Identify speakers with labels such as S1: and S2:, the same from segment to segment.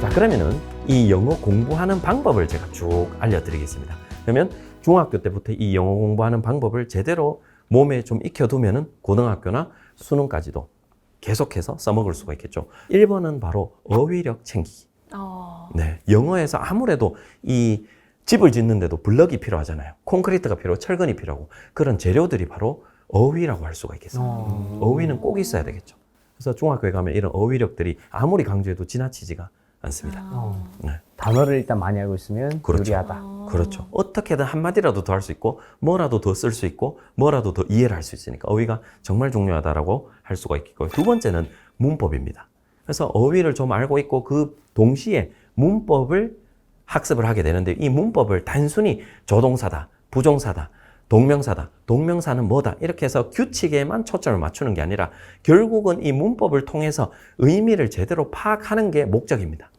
S1: 자, 그러면은 이 영어 공부하는 방법을 제가 쭉 알려드리겠습니다. 그러면 중학교 때부터 이 영어 공부하는 방법을 제대로 몸에 좀 익혀두면은 고등학교나 수능까지도 계속해서 써먹을 수가 있겠죠. 1번은 바로 어휘력 챙기기. 네, 영어에서 아무래도 이 집을 짓는데도 블럭이 필요하잖아요. 콘크리트가 필요하고 철근이 필요하고 그런 재료들이 바로 어휘라고 할 수가 있겠습니다. 어휘는 꼭 있어야 되겠죠. 그래서 중학교에 가면 이런 어휘력들이 아무리 강조해도 지나치지가 않습니다. 네.
S2: 단어를 일단 많이 알고 있으면
S1: 그렇죠.
S2: 유리하다.
S1: 그렇죠. 어떻게든 한마디라도 더 할 수 있고 뭐라도 더 쓸 수 있고 뭐라도 더 이해를 할 수 있으니까 어휘가 정말 중요하다라고 할 수가 있겠고요. 두 번째는 문법입니다. 그래서 어휘를 좀 알고 있고 그 동시에 문법을 학습을 하게 되는데 이 문법을 단순히 조동사다, 부정사다, 동명사다, 동명사는 뭐다 이렇게 해서 규칙에만 초점을 맞추는 게 아니라 결국은 이 문법을 통해서 의미를 제대로 파악하는 게 목적입니다.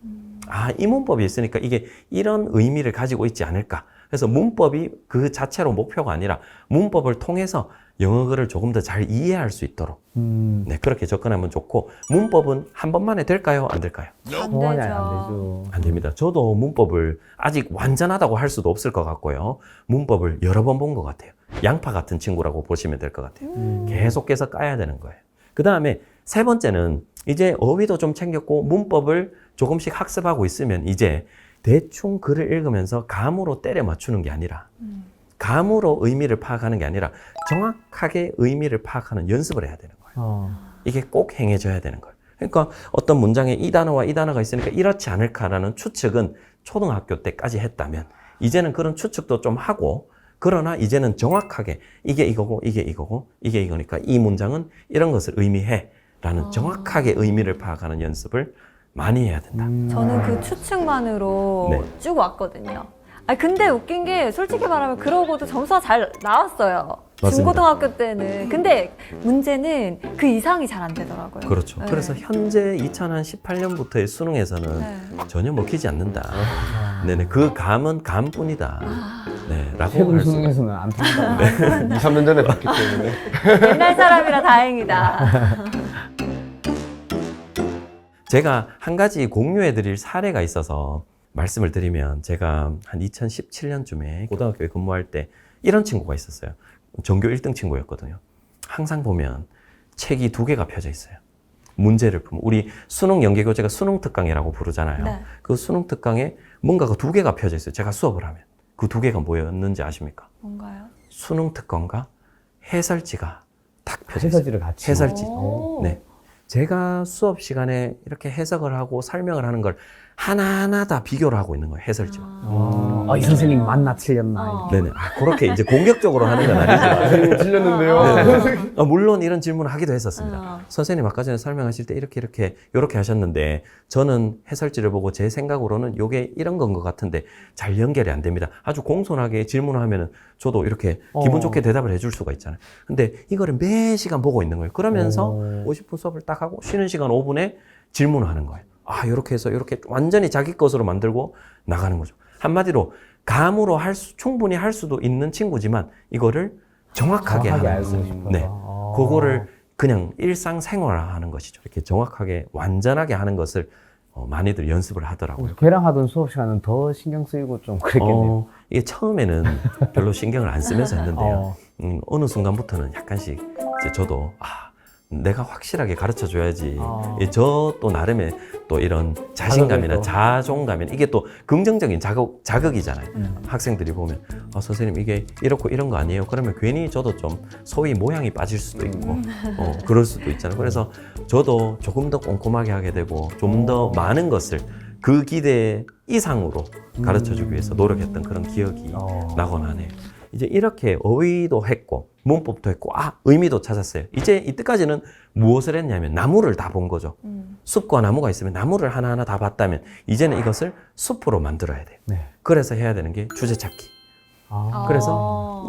S1: 아, 이 문법이 있으니까 이게 이런 의미를 가지고 있지 않을까. 그래서 문법이 그 자체로 목표가 아니라 문법을 통해서 영어를 조금 더 잘 이해할 수 있도록 네, 그렇게 접근하면 좋고 문법은 한 번만에 될까요? 안 될까요?
S2: 소원이 안 되죠.
S1: 안 됩니다. 저도 문법을 아직 완전하다고 할 수도 없을 것 같고요. 문법을 여러 번 본 것 같아요. 양파 같은 친구라고 보시면 될 것 같아요. 계속해서 까야 되는 거예요. 그 다음에 세 번째는 이제 어휘도 좀 챙겼고 문법을 조금씩 학습하고 있으면 이제 대충 글을 읽으면서 감으로 때려 맞추는 게 아니라 감으로 의미를 파악하는 게 아니라 정확하게 의미를 파악하는 연습을 해야 되는 거예요. 이게 꼭 행해져야 되는 거예요. 그러니까 어떤 문장에 이 단어와 이 단어가 있으니까 이렇지 않을까라는 추측은 초등학교 때까지 했다면 이제는 그런 추측도 좀 하고 그러나 이제는 정확하게 이게 이거고 이게 이거고 이게 이거니까 이 문장은 이런 것을 의미해 라는 정확하게 의미를 파악하는 연습을 많이 해야 된다.
S3: 저는 그 추측만으로
S1: 네.
S3: 쭉 왔거든요. 아 근데 웃긴 게 솔직히 말하면 그러고도 점수가 잘 나왔어요.
S1: 맞습니다.
S3: 중고등학교 때는. 근데 문제는 그 이상이 잘 안 되더라고요.
S1: 그렇죠.
S3: 네.
S1: 그래서 현재 2018년부터의 수능에서는
S3: 네.
S1: 전혀 먹히지 않는다. 네네. 그 감은 감뿐이다. 네. 라고
S2: 최근
S1: 할 수.
S2: 수능에서는 안 푼다.
S4: 2, 3년 전에 봤기 때문에.
S3: 옛날 사람이라 다행이다.
S1: 제가 한 가지 공유해 드릴 사례가 있어서 말씀을 드리면 제가 한 2017년쯤에 고등학교에 근무할 때 이런 친구가 있었어요. 전교 1등 친구였거든요. 항상 보면 책이 2개가 펴져 있어요. 문제를 풀면 우리 수능 연계교재가 수능 특강이라고 부르잖아요.
S3: 네.
S1: 그 수능 특강에 뭔가가 2개가 펴져 있어요. 제가 수업을 하면. 그 2개가 뭐였는지 아십니까?
S3: 뭔가요?
S1: 수능 특강과 해설지가 딱 펴져 있어요.
S2: 해설지를 같이.
S1: 해설지.
S3: 오.
S1: 네. 제가 수업 시간에 이렇게 해석을 하고 설명을 하는 걸 하나하나 다 비교를 하고 있는 거예요. 해설지와.
S2: 이 선생님 맞나 틀렸나.
S1: 네네. 아, 그렇게 이제 공격적으로 하는 건 아니지만.
S4: 선생님 틀렸는데요.
S1: 물론 이런 질문을 하기도 했었습니다. 선생님 아까 전에 설명하실 때 이렇게 하셨는데 저는 해설지를 보고 제 생각으로는 이게 이런 건 것 같은데 잘 연결이 안 됩니다. 아주 공손하게 질문을 하면은 저도 이렇게 기분 좋게 대답을 해줄 수가 있잖아요. 근데 이거를 매 시간 보고 있는 거예요. 그러면서 50분 수업을 딱 하고 쉬는 시간 5분에 질문을 하는 거예요. 아, 이렇게 해서 이렇게 완전히 자기 것으로 만들고 나가는 거죠. 한마디로 감으로 충분히 할 수도 있는 친구지만 이거를 정확하게 하는
S2: 알고
S1: 것을.
S2: 싶어서.
S1: 네. 그거를 그냥 일상생활화하는 것이죠. 이렇게 정확하게 완전하게 하는 것을 많이들 연습을 하더라고요.
S2: 걔랑 하던 수업 시간은 더 신경 쓰이고 좀 그랬겠네요.
S1: 이게 처음에는 별로 신경을 안 쓰면서 했는데요. 어느 순간부터는 약간씩 이제 저도 내가 확실하게 가르쳐 줘야지. 저 또 나름의 또 이런 자신감이나 자존감이나 이게 또 긍정적인 자극이잖아요. 학생들이 보면 선생님 이게 이렇고 이런 거 아니에요? 그러면 괜히 저도 좀 소위 모양이 빠질 수도 있고 그럴 수도 있잖아요. 그래서 저도 조금 더 꼼꼼하게 하게 되고 좀 더 많은 것을 그 기대 이상으로 가르쳐 주기 위해서 노력했던 그런 기억이 나곤 하네요. 이제 이렇게 어휘도 했고 문법도 했고 의미도 찾았어요. 이제 이때까지는 무엇을 했냐면 나무를 다 본 거죠. 숲과 나무가 있으면 나무를 하나하나 다 봤다면 이제는 이것을 숲으로 만들어야 돼요.
S2: 네.
S1: 그래서 해야 되는 게 주제 찾기. 그래서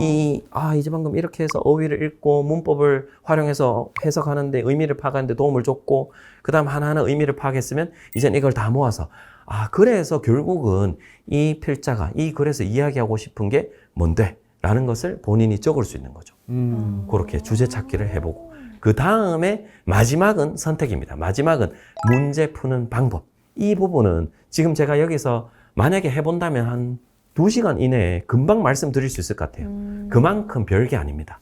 S1: 이제 방금 이렇게 해서 어휘를 읽고 문법을 활용해서 해석하는데 의미를 파악하는데 도움을 줬고 그 다음 하나하나 의미를 파악했으면 이제는 이걸 다 모아서 그래서 결국은 이 필자가 이 글에서 이야기하고 싶은 게 뭔데? 라는 것을 본인이 적을 수 있는 거죠. 그렇게 주제 찾기를 해보고 그 다음에 마지막은 선택입니다. 마지막은 문제 푸는 방법. 이 부분은 지금 제가 여기서 만약에 해본다면 한 2시간 이내에 금방 말씀드릴 수 있을 것 같아요. 그만큼 별게 아닙니다.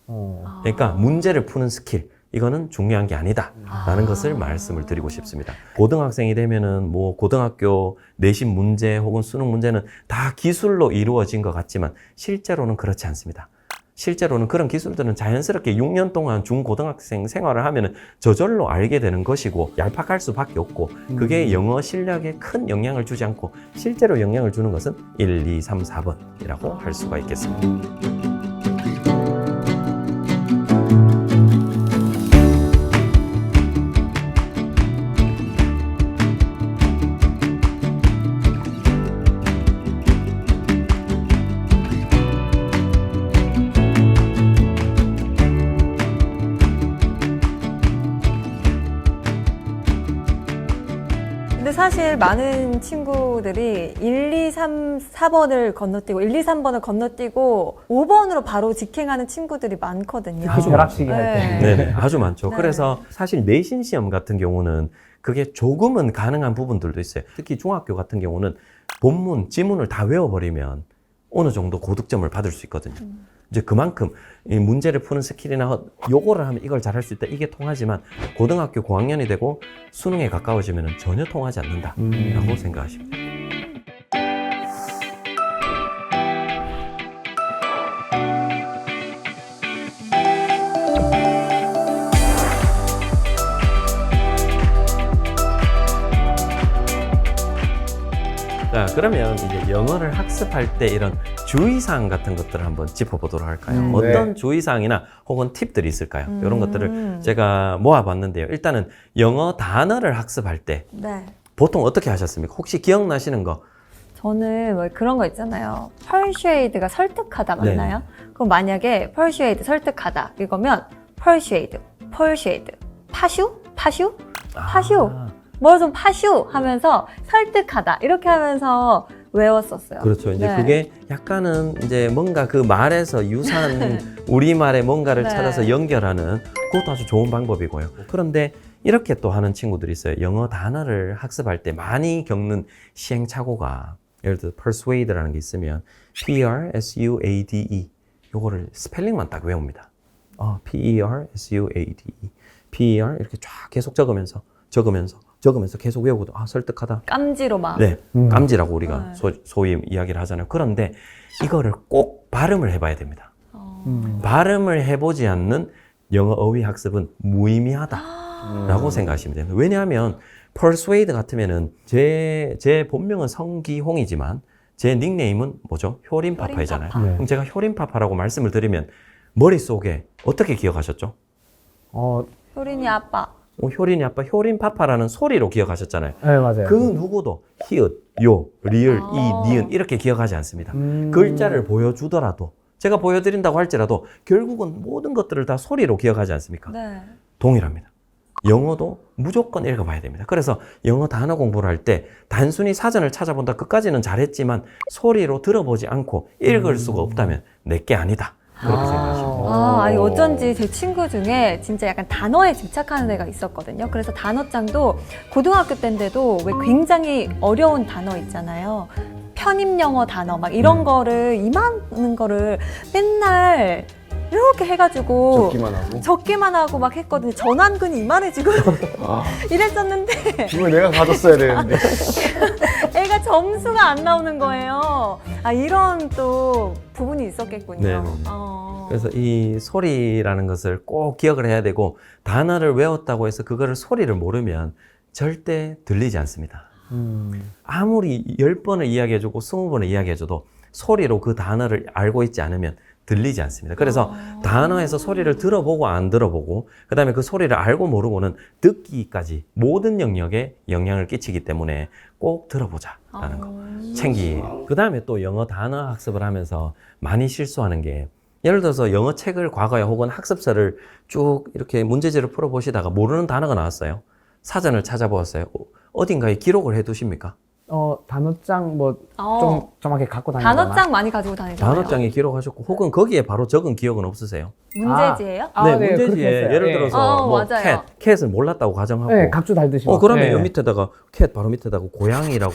S1: 그러니까 문제를 푸는 스킬, 이거는 중요한 게 아니다 라는 것을 말씀을 드리고 싶습니다. 고등학생이 되면은 뭐 고등학교 내신 문제 혹은 수능 문제는 다 기술로 이루어진 것 같지만 실제로는 그렇지 않습니다. 실제로는 그런 기술들은 자연스럽게 6년 동안 중고등학생 생활을 하면은 저절로 알게 되는 것이고 얄팍할 수밖에 없고 그게 영어 실력에 큰 영향을 주지 않고 실제로 영향을 주는 것은 1, 2, 3, 4번이라고 할 수가 있겠습니다.
S3: 근데 사실 많은 친구들이 1, 2, 3, 4번을 건너뛰고 1, 2, 3번을 건너뛰고 5번으로 바로 직행하는 친구들이 많거든요.
S2: 아주 벼락치기 할 때.
S1: 네네, 아주 많죠.
S3: 네.
S1: 그래서 사실 내신 시험 같은 경우는 그게 조금은 가능한 부분들도 있어요. 특히 중학교 같은 경우는 본문, 지문을 다 외워버리면 어느 정도 고득점을 받을 수 있거든요. 이제 그만큼 이 문제를 푸는 스킬이나 요거를 하면 이걸 잘할 수 있다. 이게 통하지만 고등학교 고학년이 되고 수능에 가까워지면 전혀 통하지 않는다라고 생각하십니다. 자, 그러면 이제 영어를 학습할 때 이런 주의사항 같은 것들을 한번 짚어보도록 할까요? 어떤 주의사항이나 혹은 팁들이 있을까요? 이런 것들을 제가 모아봤는데요. 일단은 영어 단어를 학습할 때
S3: 네.
S1: 보통 어떻게 하셨습니까? 혹시 기억나시는 거?
S3: 저는 뭐 그런 거 있잖아요. persuade가 설득하다 맞나요? 그럼 만약에 persuade 설득하다 이거면 persuade, 파슈? 뭘 좀 파슈 하면서 설득하다 이렇게 하면서 외웠었어요.
S1: 그렇죠. 이제
S3: 네.
S1: 그게 약간은 이제 뭔가 그 말에서 유사한 우리말의 뭔가를
S3: 네.
S1: 찾아서 연결하는 그것도 아주 좋은 방법이고요. 그런데 이렇게 또 하는 친구들이 있어요. 영어 단어를 학습할 때 많이 겪는 시행착오가 예를 들어 persuade라는 게 있으면 P-E-R-S-U-A-D-E 요거를 스펠링만 딱 외웁니다. P-E-R-S-U-A-D-E P-E-R 이렇게 쫙 계속 적으면서 계속 외우고도 설득하다.
S3: 깜지로 막.
S1: 네, 깜지라고 우리가
S3: 네.
S1: 소위 이야기를 하잖아요. 그런데 이거를 꼭 발음을 해봐야 됩니다. 발음을 해보지 않는 영어 어휘 학습은 무의미하다라고 생각하시면 됩니다. 왜냐하면 persuade 같으면은 제 본명은 성기홍이지만 제 닉네임은 뭐죠? 효린파파이잖아요.
S3: 효린파파.
S2: 네.
S1: 그럼 제가 효린파파라고 말씀을 드리면 머릿속에 어떻게 기억하셨죠?
S3: 효린이 아빠.
S1: 효린이 아빠, 효린파파라는 소리로 기억하셨잖아요.
S2: 네, 맞아요.
S1: 그 누구도 히읗, 요, 리을,
S3: 아.
S1: 이, 니은 이렇게 기억하지 않습니다. 글자를 보여주더라도 제가 보여드린다고 할지라도 결국은 모든 것들을 다 소리로 기억하지 않습니까?
S3: 네.
S1: 동일합니다. 영어도 무조건 읽어봐야 됩니다. 그래서 영어 단어 공부를 할 때 단순히 사전을 찾아본다 끝까지는 잘했지만 소리로 들어보지 않고 읽을 수가 없다면 내게 아니다. 그렇게 생각하시면 됩니다.
S3: 아니 어쩐지 제 친구 중에 진짜 약간 단어에 집착하는 애가 있었거든요. 그래서 단어장도 고등학교 때인데도 왜 굉장히 어려운 단어 있잖아요. 편입 영어 단어 막 이런 거를 이만한 거를 맨날 이렇게 해가지고
S4: 적기만 하고.
S3: 막 했거든요. 전완근이 이만해지고
S4: 아,
S3: 이랬었는데
S4: 빔을 내가 가졌어야 되는데.
S3: 애가 점수가 안 나오는 거예요. 이런 또 부분이 있었겠군요.
S1: 네. 그래서 이 소리라는 것을 꼭 기억을 해야 되고 단어를 외웠다고 해서 그거를 소리를 모르면 절대 들리지 않습니다. 아무리 10번을 이야기해주고 20번을 이야기해줘도 소리로 그 단어를 알고 있지 않으면 들리지 않습니다. 그래서 단어에서 소리를 들어보고 안 들어보고 그 다음에 그 소리를 알고 모르고는 듣기까지 모든 영역에 영향을 끼치기 때문에 꼭 들어보자라는 거 그 다음에 또 영어 단어 학습을 하면서 많이 실수하는 게 예를 들어서 영어 책을 과거에 혹은 학습서를 쭉 이렇게 문제지를 풀어보시다가 모르는 단어가 나왔어요. 사전을 찾아보았어요. 어딘가에 기록을 해 두십니까?
S2: 단어장 뭐
S3: 어,
S2: 좀 이렇게 갖고 다니거나.
S3: 단어장 많이 가지고 다니잖아요.
S1: 단어장에 기록하셨고 혹은 거기에 바로 적은 기억은 없으세요?
S3: 문제지예요?
S2: 아,
S1: 네,
S2: 그렇게
S1: 문제지에
S2: 했어요.
S1: 예를
S2: 예.
S1: 들어서 뭐
S3: 맞아요.
S1: 캣을 몰랐다고 가정하고
S2: 네, 각주 달듯이. 막.
S1: 그러면
S2: 네.
S1: 여 밑에다가 캣 바로 밑에다가 고양이라고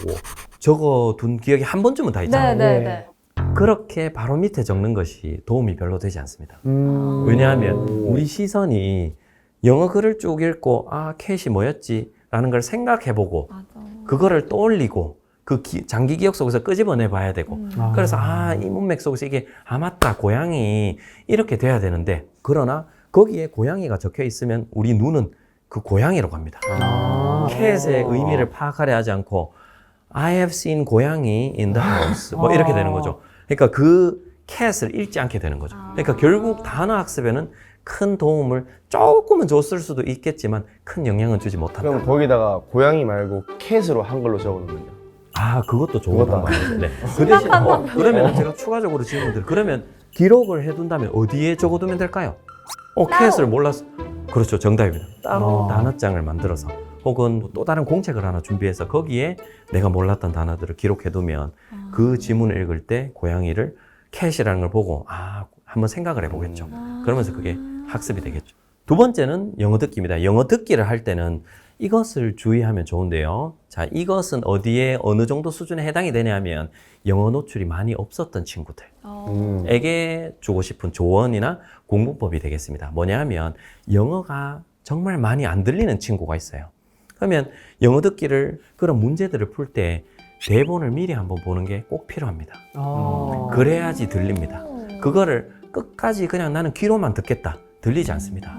S1: 적어둔 기억이 한 번쯤은 다 있잖아요.
S3: 네, 네,
S2: 네.
S3: 네.
S1: 그렇게 바로 밑에 적는 것이 도움이 별로 되지 않습니다. 왜냐하면 우리 시선이 영어 글을 쭉 읽고 아 캣이 뭐였지? 라는 걸 생각해보고
S3: 맞아.
S1: 그거를 떠올리고 그 장기 기억 속에서 끄집어내 봐야 되고 그래서 이 문맥 속에서 이게 맞다 고양이 이렇게 돼야 되는데 그러나 거기에 고양이가 적혀 있으면 우리 눈은 그 고양이로 갑니다. 캣의 의미를 파악하려 하지 않고 I have seen 고양이 in the house 뭐 이렇게 되는 거죠. 그러니까 그 캣을 읽지 않게 되는 거죠. 그러니까 결국 단어 학습에는 큰 도움을 조금은 줬을 수도 있겠지만 큰 영향은 주지 못한다.
S4: 그럼 거기다가 고양이 말고 캣으로 한글로 적어놓으면요?
S1: 그것도 좋은
S4: 그것도
S1: 방법이에요. 네. 그 대신
S3: 방법이에요.
S1: 그러면 제가 추가적으로 질문드려. 그러면 기록을 해둔다면 어디에 적어두면 될까요? 캣을 몰랐어. 그렇죠, 정답입니다. 따로 단어장을 만들어서 혹은 또 다른 공책을 하나 준비해서 거기에 내가 몰랐던 단어들을 기록해두면 그 지문을 읽을 때 고양이를 캣이라는 걸 보고 한번 생각을 해보겠죠. 그러면서 그게 학습이 되겠죠. 두 번째는 영어 듣기입니다. 영어 듣기를 할 때는 이것을 주의하면 좋은데요. 자, 이것은 어디에 어느 정도 수준에 해당이 되냐면 영어 노출이 많이 없었던 친구들에게 주고 싶은 조언이나 공부법이 되겠습니다. 뭐냐 하면 영어가 정말 많이 안 들리는 친구가 있어요. 그러면 영어 듣기를 그런 문제들을 풀 때 대본을 미리 한번 보는 게 꼭 필요합니다. 그래야지 들립니다. 그거를 끝까지 그냥 나는 귀로만 듣겠다. 들리지 않습니다.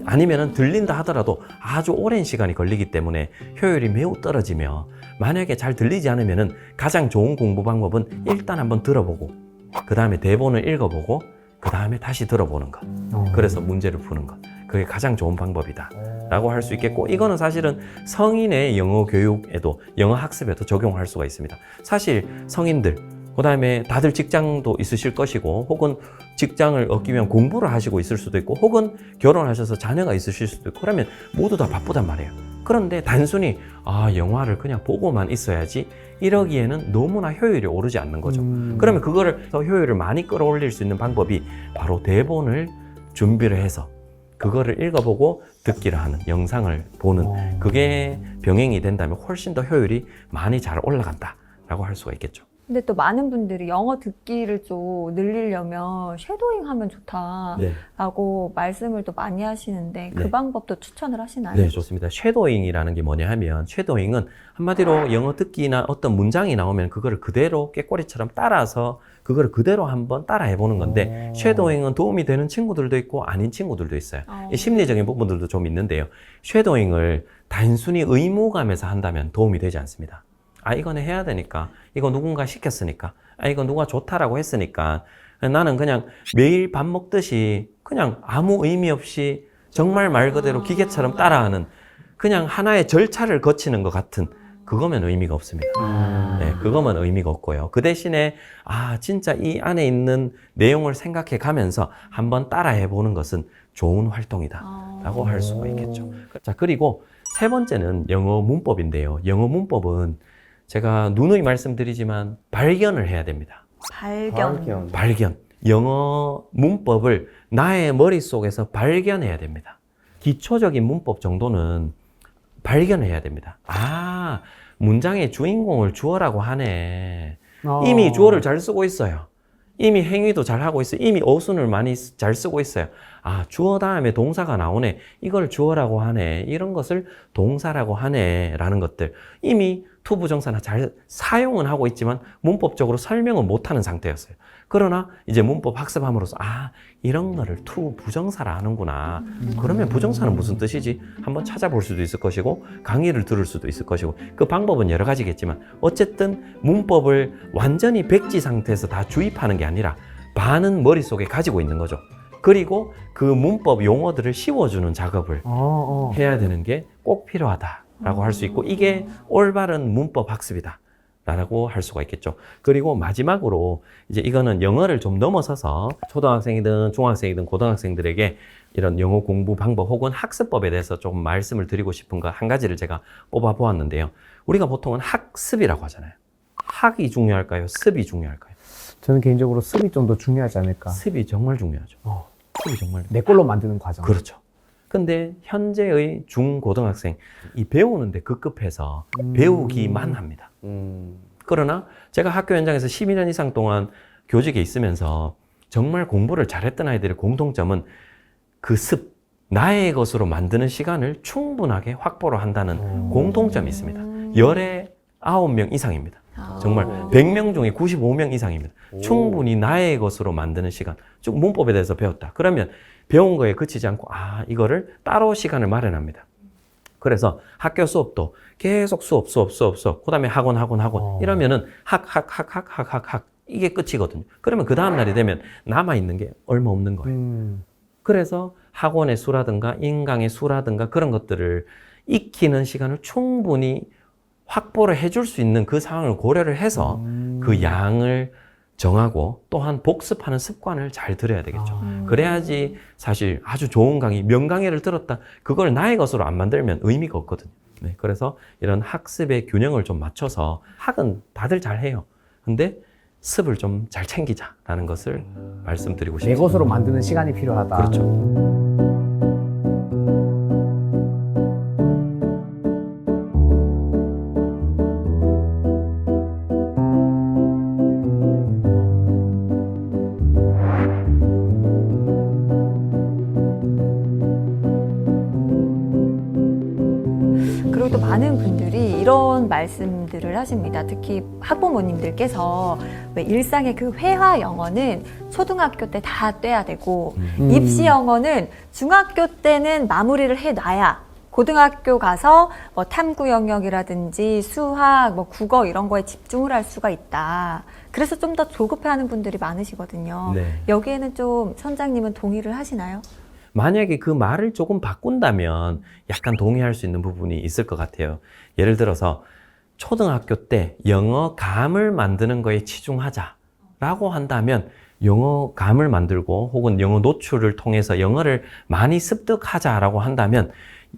S1: 아니면은 들린다 하더라도 아주 오랜 시간이 걸리기 때문에 효율이 매우 떨어지며 만약에 잘 들리지 않으면은 가장 좋은 공부 방법은 일단 한번 들어보고 그 다음에 대본을 읽어보고 그 다음에 다시 들어보는 것. 그래서 문제를 푸는 것. 그게 가장 좋은 방법이다 라고 할 수 있겠고 이거는 사실은 성인의 영어 교육에도 영어 학습에도 적용할 수가 있습니다. 사실 성인들 그 다음에 다들 직장도 있으실 것이고 혹은 직장을 얻기 위한 공부를 하시고 있을 수도 있고 혹은 결혼하셔서 자녀가 있으실 수도 있고 그러면 모두 다 바쁘단 말이에요. 그런데 단순히 영화를 그냥 보고만 있어야지 이러기에는 너무나 효율이 오르지 않는 거죠. 그러면 그거를 더 효율을 많이 끌어올릴 수 있는 방법이 바로 대본을 준비를 해서 그거를 읽어보고 듣기를 하는 영상을 보는 그게 병행이 된다면 훨씬 더 효율이 많이 잘 올라간다라고 할 수가 있겠죠.
S3: 근데 또 많은 분들이 영어 듣기를 좀 늘리려면 쉐도잉 하면 좋다라고 말씀을 또 많이 하시는데 그
S1: 네.
S3: 방법도 추천을 하시나요?
S1: 네, 좋습니다. 쉐도잉이라는 게 뭐냐 하면 쉐도잉은 한마디로 영어 듣기나 어떤 문장이 나오면 그거를 그대로 꾀꼬리처럼 따라서 그거를 그대로 한번 따라 해보는 건데 쉐도잉은 도움이 되는 친구들도 있고 아닌 친구들도 있어요. 이 심리적인 부분들도 좀 있는데요. 쉐도잉을 단순히 의무감에서 한다면 도움이 되지 않습니다. 이거는 해야 되니까 이거 누군가 시켰으니까 이거 누가 좋다라고 했으니까 나는 그냥 매일 밥 먹듯이 그냥 아무 의미 없이 정말 말 그대로 기계처럼 따라하는 그냥 하나의 절차를 거치는 것 같은 그거면 의미가 없습니다. 네, 그거면 의미가 없고요. 그 대신에 진짜 이 안에 있는 내용을 생각해 가면서 한번 따라해 보는 것은 좋은 활동이다 라고 할 수가 있겠죠. 자, 그리고 세 번째는 영어 문법인데요. 영어 문법은 제가 누누이 말씀드리지만 발견을 해야 됩니다. 발견. 영어 문법을 나의 머릿속에서 발견해야 됩니다. 기초적인 문법 정도는 발견해야 됩니다. 문장의 주인공을 주어라고 하네. 이미 주어를 잘 쓰고 있어요. 이미 행위도 잘 하고 있어요. 이미 어순을 많이 잘 쓰고 있어요. 주어 다음에 동사가 나오네. 이걸 주어라고 하네. 이런 것을 동사라고 하네. 라는 것들. 이미 투부정사나 잘 사용은 하고 있지만 문법적으로 설명은 못하는 상태였어요. 그러나 이제 문법 학습함으로써 이런 거를 투부정사라 하는구나. 그러면 부정사는 무슨 뜻이지? 한번 찾아볼 수도 있을 것이고 강의를 들을 수도 있을 것이고 그 방법은 여러 가지겠지만 어쨌든 문법을 완전히 백지 상태에서 다 주입하는 게 아니라 반은 머릿속에 가지고 있는 거죠. 그리고 그 문법 용어들을 씌워주는 작업을 해야 되는 게 꼭 필요하다라고 할 수 있고 이게 올바른 문법 학습이다 라고 할 수가 있겠죠. 그리고 마지막으로 이제 이거는 영어를 좀 넘어서서 초등학생이든 중학생이든 고등학생들에게 이런 영어 공부 방법 혹은 학습법에 대해서 조금 말씀을 드리고 싶은 거 한 가지를 제가 뽑아 보았는데요. 우리가 보통은 학습이라고 하잖아요. 학이 중요할까요? 습이 중요할까요?
S2: 저는 개인적으로 습이 좀 더 중요하지 않을까.
S1: 습이 정말 중요하죠.
S2: 어.
S1: 습이 정말
S2: 내 걸로 만드는 과정.
S1: 그렇죠. 근데 현재의 중고등학생 이 배우는데 급급해서 배우기만 합니다. 그러나 제가 학교 현장에서 12년 이상 동안 교직에 있으면서 정말 공부를 잘했던 아이들의 공통점은 그 습, 나의 것으로 만드는 시간을 충분하게 확보를 한다는 공통점이 있습니다. 열에 9명 이상입니다. 정말 100명 중에 95명 이상입니다. 충분히 나의 것으로 만드는 시간. 쭉 문법에 대해서 배웠다. 그러면 배운 거에 그치지 않고 이거를 따로 시간을 마련합니다. 그래서 학교 수업도 계속 수업. 그다음에 학원. 이러면은 학 이게 끝이거든요. 그러면 그 다음 날이 되면 남아 있는 게 얼마 없는 거예요. 그래서 학원의 수라든가 인강의 수라든가 그런 것들을 익히는 시간을 충분히 확보를 해줄 수 있는 그 상황을 고려를 해서 그 양을 정하고 또한 복습하는 습관을 잘 들여야 되겠죠. 그래야지 사실 아주 좋은 강의, 명강의를 들었다. 그걸 나의 것으로 안 만들면 의미가 없거든요. 네, 그래서 이런 학습의 균형을 좀 맞춰서 학은 다들 잘해요. 근데 습을 좀 잘 챙기자라는 것을 말씀드리고
S2: 내
S1: 싶습니다.
S2: 것으로 만드는 시간이 필요하다.
S1: 그렇죠.
S3: 그리고 또 많은 분들이 이런 말씀들을 하십니다. 특히 학부모님들께서 왜 일상의 그 회화 영어는 초등학교 때 다 떼야 되고 입시 영어는 중학교 때는 마무리를 해놔야 고등학교 가서 뭐 탐구 영역이라든지 수학, 뭐 국어 이런 거에 집중을 할 수가 있다. 그래서 좀 더 조급해하는 분들이 많으시거든요.
S1: 네.
S3: 여기에는 좀 선장님은 동의를 하시나요?
S1: 만약에 그 말을 조금 바꾼다면 약간 동의할 수 있는 부분이 있을 것 같아요. 예를 들어서 초등학교 때 영어 감을 만드는 거에 치중하자라고 한다면 영어 감을 만들고 혹은 영어 노출을 통해서 영어를 많이 습득하자라고 한다면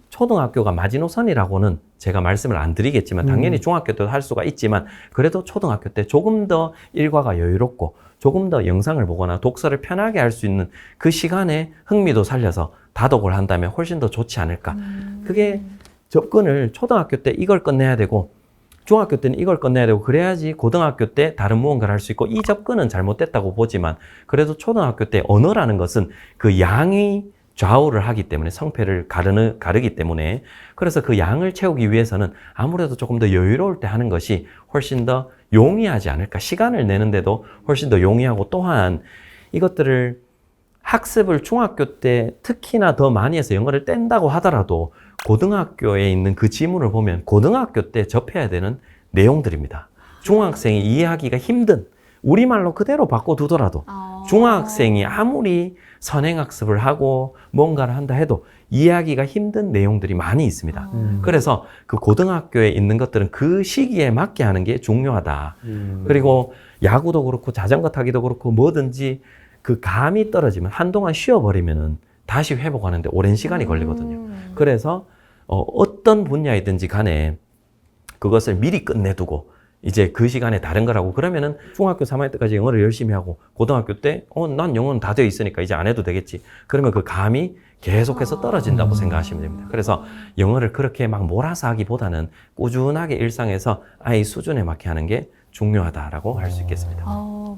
S1: 초등학교가 마지노선이라고는 제가 말씀을 안 드리겠지만 당연히 중학교 때도 할 수가 있지만 그래도 초등학교 때 조금 더 일과가 여유롭고 조금 더 영상을 보거나 독서를 편하게 할 수 있는 그 시간에 흥미도 살려서 다독을 한다면 훨씬 더 좋지 않을까. 그게 접근을 초등학교 때 이걸 끝내야 되고 중학교 때는 이걸 끝내야 되고 그래야지 고등학교 때 다른 무언가를 할 수 있고 이 접근은 잘못됐다고 보지만 그래도 초등학교 때 언어라는 것은 그 양이 좌우를 하기 때문에 성패를 가르기 때문에 그래서 그 양을 채우기 위해서는 아무래도 조금 더 여유로울 때 하는 것이 훨씬 더 용이하지 않을까. 시간을 내는데도 훨씬 더 용이하고 또한 이것들을 학습을 중학교 때 특히나 더 많이 해서 영어를 뗀다고 하더라도 고등학교에 있는 그 지문을 보면 고등학교 때 접해야 되는 내용들입니다. 중학생이 이해하기가 힘든 우리말로 그대로 바꿔두더라도 중학생이 아무리 선행학습을 하고 뭔가를 한다 해도 이해하기가 힘든 내용들이 많이 있습니다. 그래서 그 고등학교에 있는 것들은 그 시기에 맞게 하는 게 중요하다. 그리고 야구도 그렇고 자전거 타기도 그렇고 뭐든지 그 감이 떨어지면 한동안 쉬어버리면은 다시 회복하는데 오랜 시간이 걸리거든요. 그래서 어떤 분야이든지 간에 그것을 미리 끝내두고 이제 그 시간에 다른 거라고 그러면은 중학교 3학년 때까지 영어를 열심히 하고 고등학교 때 난 영어는 다 되어 있으니까 이제 안 해도 되겠지. 그러면 그 감이 계속해서 떨어진다고 생각하시면 됩니다. 그래서 영어를 그렇게 막 몰아서 하기보다는 꾸준하게 일상에서 아이 수준에 맞게 하는 게 중요하다라고 할 수 있겠습니다.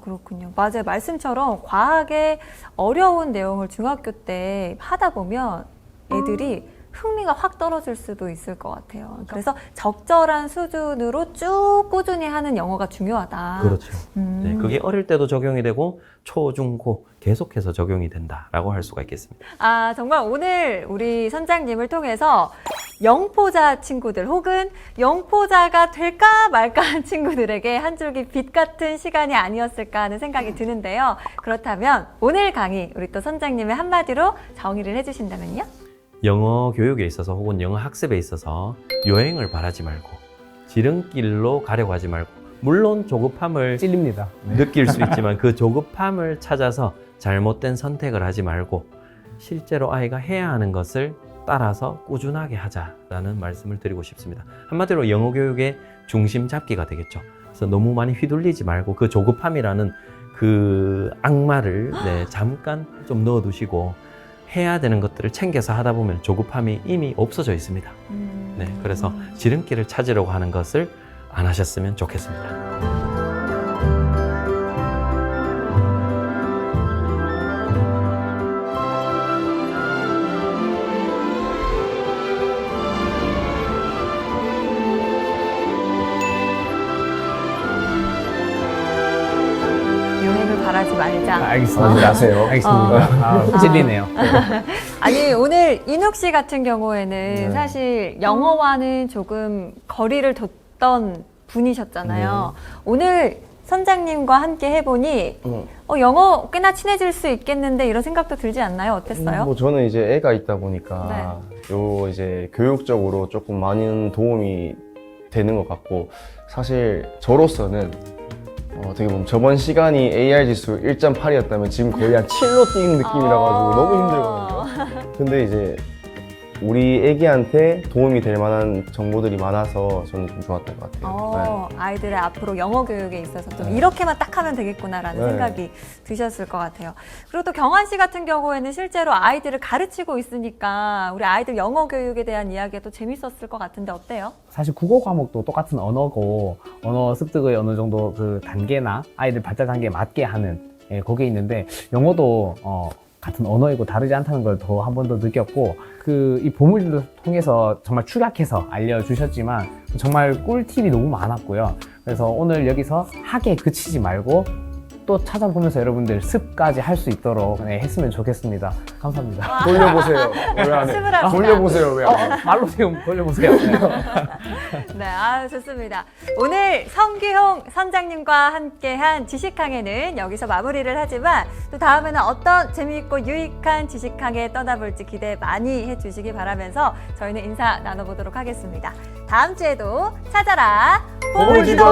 S3: 그렇군요. 맞아요. 말씀처럼 과학의 어려운 내용을 중학교 때 하다 보면 애들이 흥미가 확 떨어질 수도 있을 것 같아요. 그래서 적절한 수준으로 쭉 꾸준히 하는 영어가 중요하다.
S1: 그렇죠. 네, 그게 어릴 때도 적용이 되고 초, 중, 고 계속해서 적용이 된다라고 할 수가 있겠습니다.
S3: 정말 오늘 우리 선장님을 통해서 영포자 친구들 혹은 영포자가 될까 말까한 친구들에게 한 줄기 빛 같은 시간이 아니었을까 하는 생각이 드는데요. 그렇다면 오늘 강의 우리 또 선장님의 한마디로 정의를 해주신다면요?
S1: 영어 교육에 있어서 혹은 영어 학습에 있어서 요행을 바라지 말고 지름길로 가려고 하지 말고 물론 조급함을
S2: 찔립니다. 네.
S1: 느낄 수 있지만 그 조급함을 찾아서 잘못된 선택을 하지 말고 실제로 아이가 해야 하는 것을 따라서 꾸준하게 하자라는 말씀을 드리고 싶습니다. 한마디로 영어 교육의 중심 잡기가 되겠죠. 그래서 너무 많이 휘둘리지 말고 그 조급함이라는 그 악마를 잠깐 좀 넣어두시고 해야 되는 것들을 챙겨서 하다 보면 조급함이 이미 없어져 있습니다. 네, 그래서 지름길을 찾으려고 하는 것을 안 하셨으면 좋겠습니다.
S3: 유행을 바라지 말자.
S2: 알겠습니다.
S4: 아세요?
S2: 알겠습니다. 찔리네요.
S3: 아니 오늘 인욱 씨 같은 경우에는
S4: 네.
S3: 사실 영어와는 조금 거리를 뒀던 분이셨잖아요. 오늘 선장님과 함께 해보니 영어 꽤나 친해질 수 있겠는데 이런 생각도 들지 않나요? 어땠어요?
S4: 뭐 저는 이제 애가 있다 보니까 요 이제 교육적으로 조금 많은 도움이 되는 것 같고, 사실 저로서는 어떻게 보면 저번 시간이 AR 지수 1.8이었다면 지금 거의 한 7로 뛰는 느낌이라 가지고 너무 힘들거든요. 근데 이제 우리 애기한테 도움이 될 만한 정보들이 많아서 저는 좀 좋았던 것 같아요.
S3: 아이들의 앞으로 영어 교육에 있어서 좀
S4: 네.
S3: 이렇게만 딱 하면 되겠구나라는
S4: 네.
S3: 생각이 드셨을 것 같아요. 그리고 또 경환 씨 같은 경우에는 실제로 아이들을 가르치고 있으니까 우리 아이들 영어 교육에 대한 이야기가 또 재밌었을 것 같은데 어때요?
S2: 사실 국어 과목도 똑같은 언어고 언어 습득의 어느 정도 그 단계나 아이들 발달 단계에 맞게 하는 거기에 있는데 영어도 같은 언어이고 다르지 않다는 걸 더 한 번 더 느꼈고 이 보물들을 통해서 정말 축약해서 알려주셨지만 정말 꿀팁이 너무 많았고요. 그래서 오늘 여기서 학에 그치지 말고 또 찾아보면서 여러분들 습까지 할 수 있도록 했으면 좋겠습니다. 감사합니다.
S4: 돌려보세요. 왜 안 해?
S3: 습을 합시다.
S4: 돌려보세요. 왜 안 해?
S2: 말로 좀 돌려보세요.
S3: 네, 좋습니다. 오늘 성규홍 선장님과 함께한 지식항해는 여기서 마무리를 하지만 또 다음에는 어떤 재미있고 유익한 지식항해 떠나볼지 기대 많이 해주시기 바라면서 저희는 인사 나눠보도록 하겠습니다. 다음 주에도 찾아라 보물지도!